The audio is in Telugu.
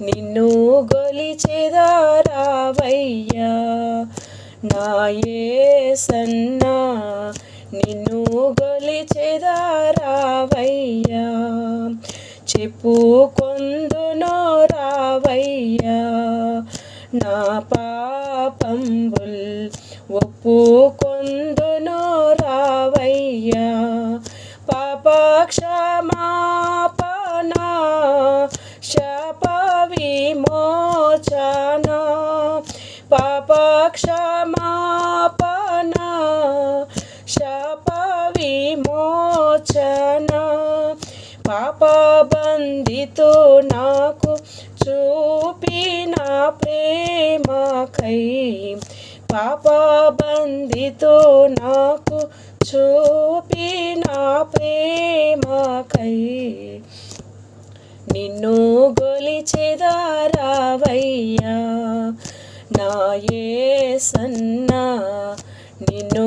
నిన్ను గొలిచెదారావయ్యా నా యేసన్నా, నిన్ను గొలిచెదారావయ్యా. చెప్పుకొందునో రావయ్యా నా పాపంబుల్, ఒప్పుకొందునో రావయ్యా. పాప క్షమాపణ, శాప విమోచన, పాప క్షమాపణ, శాప విమోచన. పాప బంధితో నాకు చూపిన ప్రేమకై, పాప బంధితో నాకు చూపిన ప్రేమకై, నిన్ను గొలిచెదారావయ్యా నా యేసన్నా, నిన్ను